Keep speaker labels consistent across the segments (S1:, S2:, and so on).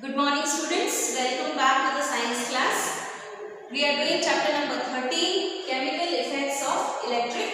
S1: Good morning students, welcome back to the science class. We are doing chapter number 13, chemical effects of electric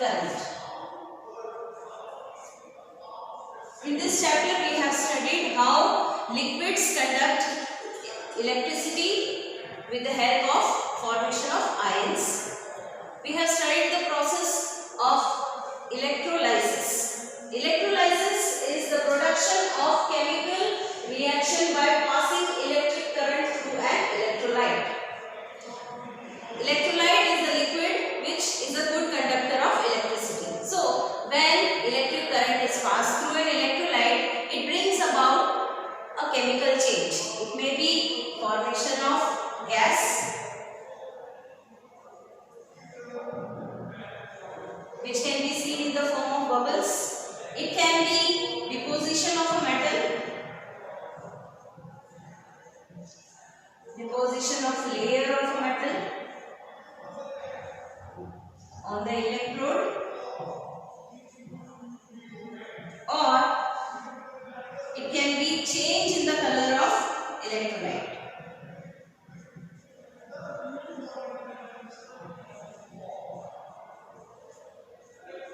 S1: current. In this chapter we have studied how liquids conduct electricity with the help of formation of ions. We have studied the process of electrolysis. Electrolysis is the production of chemical reaction by passing electric current through an electrolyte. Electrolyte is the liquid which is a good conductor of electricity. So, when electric current is passed through an electrolyte, it brings about a chemical change. It may be formation of gas, which can be seen in the form of bubbles. It can be deposition of a metal, deposition of layer of a metal on the electrode, or it can be change in the color of electrolyte.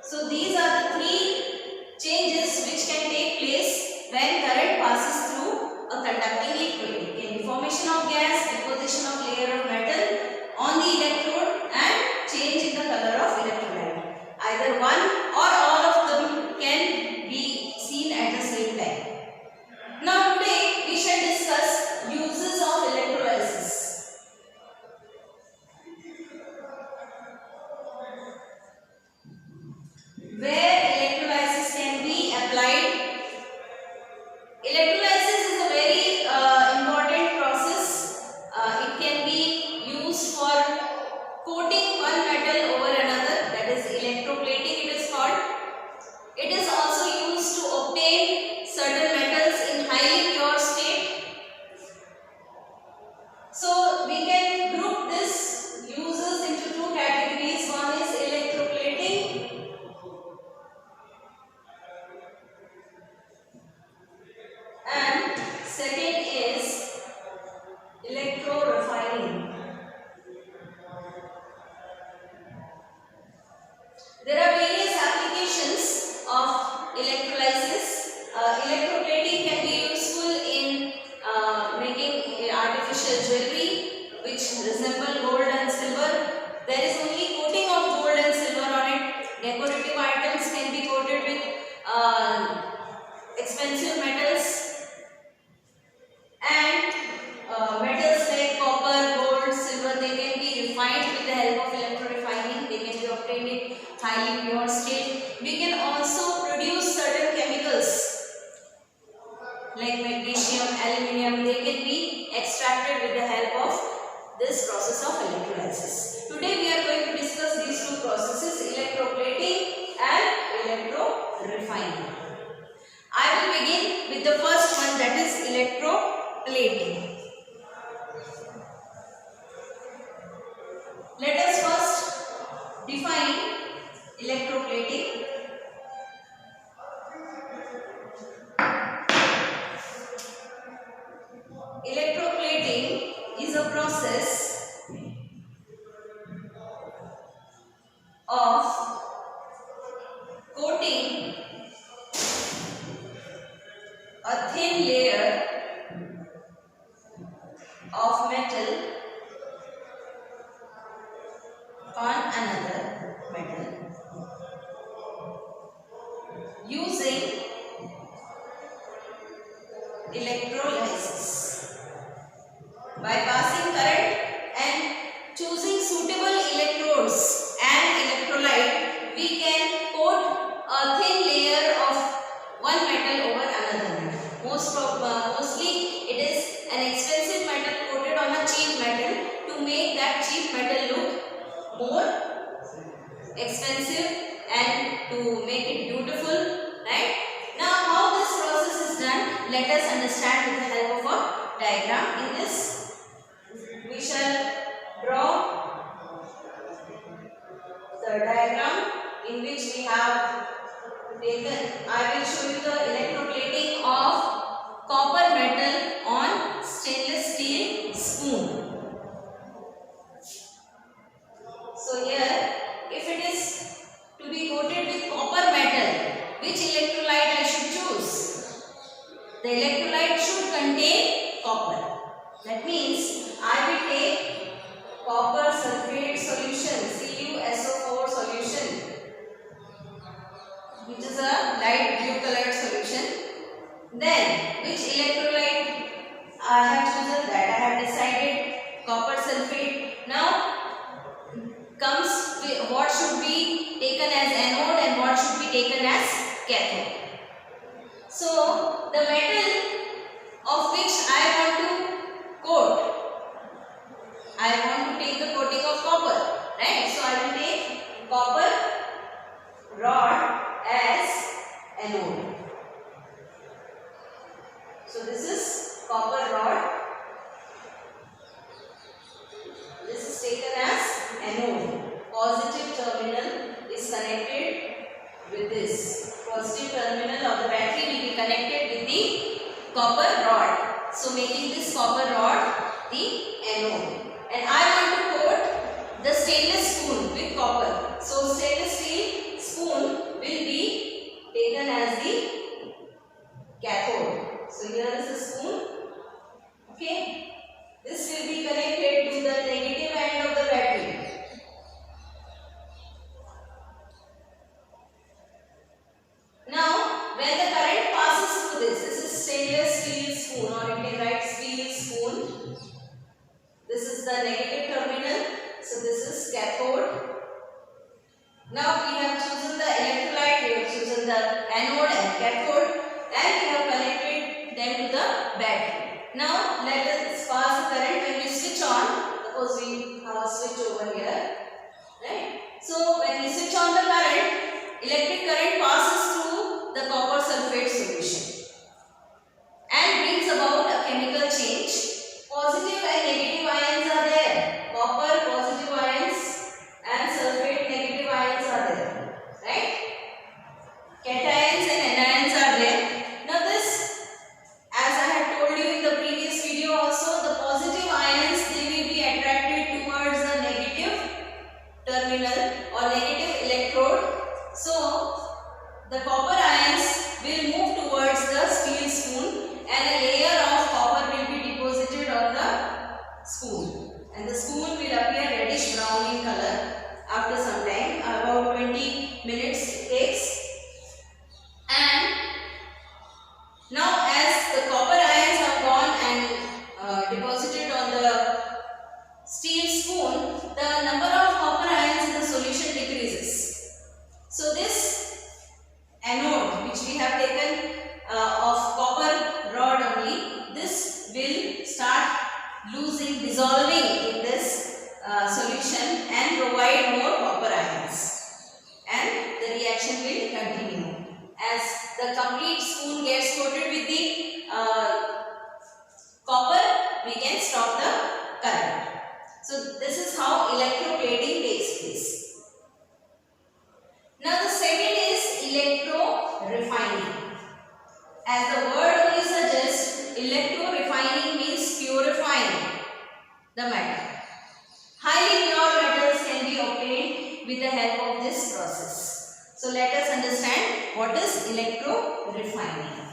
S1: So these are the three changes which can take place when current passes through a conducting liquid. It can be formation of gas, deposition of layer of metal on the electrode, and change in the color of electrolyte. Either one or all of them can be seen at the same time. Now today we shall discuss uses of electrolysis. Where electrolysis can be applied. Electrolysis is a very important process. It can be used for coating one metal over another, that is electroplating it is called. It is also used to obtain certain metals in highly pure state. So we can group this uses into two categories. One is electroplating and second is electrirefining. There are various applications of electrolysis. Electroplating can be useful in making artificial jewelry which resemble gold and silver. There is only coating of gold and silver on it. Decorative items can be coated with expensive metals, and metals like copper, gold, silver, they can be refined with the help of electrirefining. They can be obtained in highly pure state. We can also produce certain chemicals like magnesium, aluminium. They can be extracted with the help of this process of electrolysis. Today we are going to discuss these two processes, electroplating and electrorefining. I will begin with the first one, that is electroplating. Let us first define electroplating. Electroplating is a process of coating a thin layer of metal on another metal using electrolysis. By passing current and choosing suitable electrodes and electrolyte, we can coat a thin layer of one metal over another metal. Mostly it is an expensive metal coated on a cheap metal to make that cheap metal look more expensive and to make it beautiful, right? Now how this process is done, let us understand with the help of a diagram. In this we shall draw the diagram in which we have taken. I will show you the electroplating of copper metal on the electrolyte should contain copper. That means I will take copper sulfate solution, CuSO4 solution, which is a light blue colored solution. Then which electrolyte I have chosen? That I have decided copper sulfate. Now comes what should be taken as anode and what should be taken as cathode. So the metal of which I want to coat, I want to take the coating of copper, right? So I will take copper rod as anode. So this is copper rod. This is taken as anode. Positive terminal is connected with this. Positive terminal of the battery will be connected with the copper rod. So making this copper rod the anode. And I want to coat the stainless spoon with copper. So stainless steel spoon will be taken as the cathode. So here is the spoon. Okay. This will be connected to the negative end of the battery. Now, when the current passes through this is stainless steel spoon, or you can write steel spoon. This is the negative terminal. So this is cathode. Now we have chosen the electrolyte, we have chosen the anode and cathode, and we have connected them to the battery. Now let us pass the current. When we switch on, suppose we have a switch over here, right? So when we switch on the current, electric current passes through the copper sulfate solution and brings about a chemical change. Positive and negative ions are there. Copper positive ions and sulfate negative ions are there, right? Cations and anions are there. Now this, as I had told you in the previous video also, the positive ions, they will be attracted towards the negative terminal or negative electrode. So the copper ions will move towards the steel spoon and a layer of copper will be deposited on the spoon, and the spoon will appear reddish brown in color after some time. About 20 minutes it takes. And now as the copper ions have gone and deposited on the steel spoon, the number of copper ions in the solution decreases. So this anode which we have taken of copper rod only, this will start dissolving in this solution and provide more copper ions, and the reaction will continue. As the complete spoon gets coated with the copper, we can stop the current. So this is how electroplating takes place. Now the second is electrorefining. As the word only suggests, electrorefining means purifying the metal. Highly pure metals can be obtained with the help of this process. So let us understand what is electrorefining.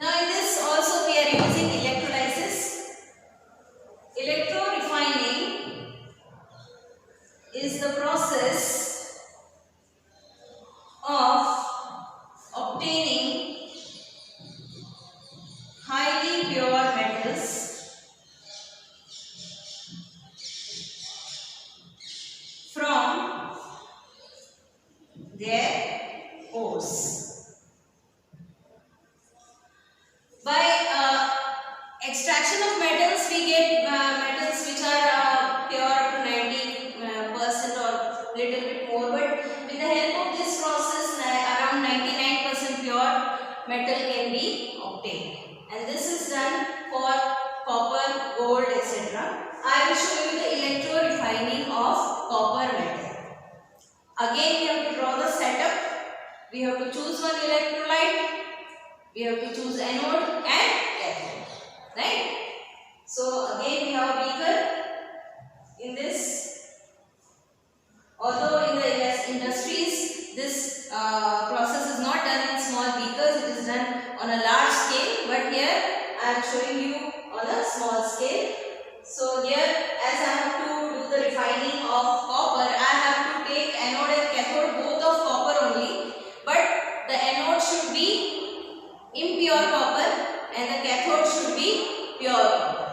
S1: Now in this also we are using electrolysis. Electrorefining is the process of obtaining highly pure metals from their ores. By extraction of metals, we get metals which are pure up to 90% or little bit more, but with the help of this process, around 99% pure metal can be obtained. And this is done for copper, gold, etc. I will show you the electrorefining of copper metal. Again, we have to draw the setup. We have to choose one electrolyte. We have to choose anode and cathode, right? So again we have a beaker. In this, although in the industries this process is not done in small beakers, it is done on a large scale, but here I am showing you on a small scale. So here, as I have to do the refining of copper, I have to take anode and cathode both of copper only, but the anode should be impure copper and the cathode should be pure copper.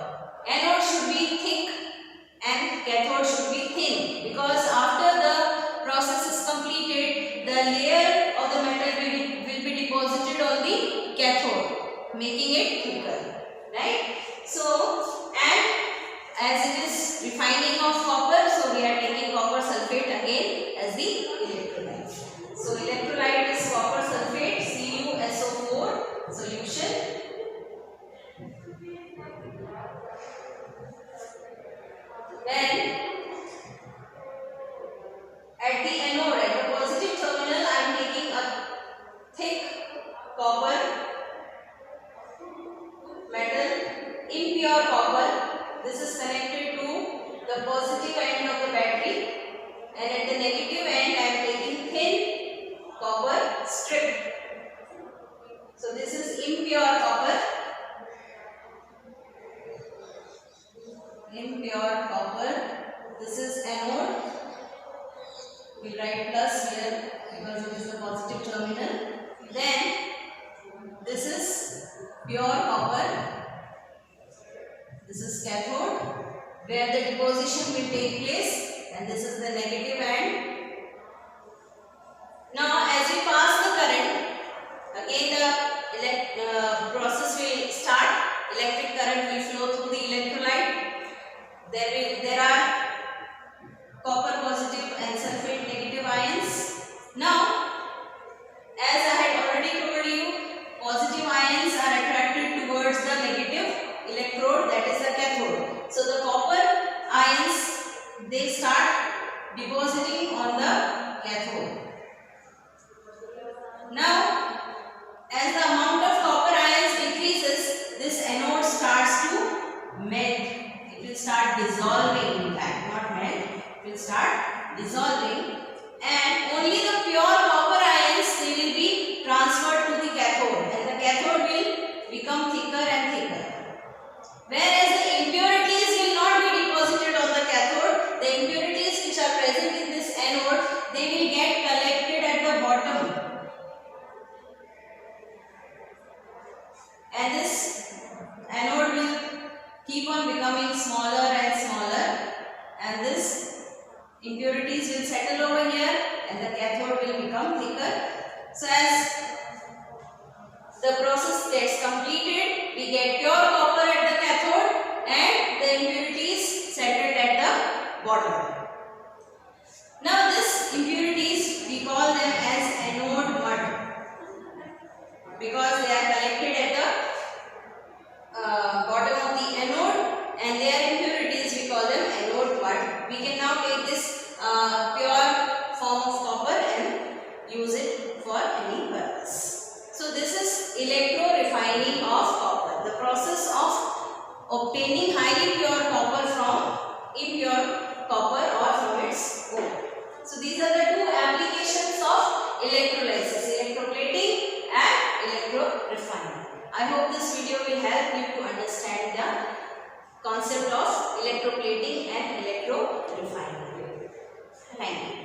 S1: Anode should be thick and cathode should be thin, because after the process is completed, the layer of the metal will be deposited on the cathode, making it thicker, right? So, and as it is refining of copper, so we are taking copper sulfate again as the electrolyte. So electrolyte is copper sulfate CuSO4 solution. Then at the anode, at the positive terminal, I am taking a thick copper metal, impure copper. This is connected to the positive end of the battery, and at the negative end I am taking thin copper strip. So this is impure copper. Impure copper. This is anode. We write plus here because it is the positive terminal. Then this is pure copper. This is cathode, where the deposition will take place, and this is the negative end. Now as we pass the current, again the process will start. Electric current will flow through the electrolyte. There are copper positive and sulfate negative ions. Now, as I had already told you, positive ions are attracted towards the negative electrode, that is the cathode. So the copper ions, they start depositing on the cathode. Now, as the amount of copper ions increases, this anode starts to melt. It will start dissolving, in fact, not melt. It will start dissolving, and only the pure copper ions, they will be transferred to the cathode, and the cathode will become thicker and thicker. Whereas the impurities will not be deposited on the cathode. The impurities which are present in this anode, they will get collected at the bottom, and this anode will keep on becoming smaller and smaller, and this impurities will settle over here and the cathode will become thicker. So as the process gets completed, we get pure copper at the cathode and the impurities settled at the bottom. Now this impurities, we call them as anode mud, because they are collected at the bottom of the anode, and their impurities, we call them anode mud. We can now take this pure form of copper and use it for any purpose. So this is electrorefining of copper, the process of obtaining highly pure copper from impure copper or from its ore. So these are the two applications of electrolysis, electroplating and electrorefining. I hope this video will help you to understand the concept of electroplating and electrorefining. Thank you.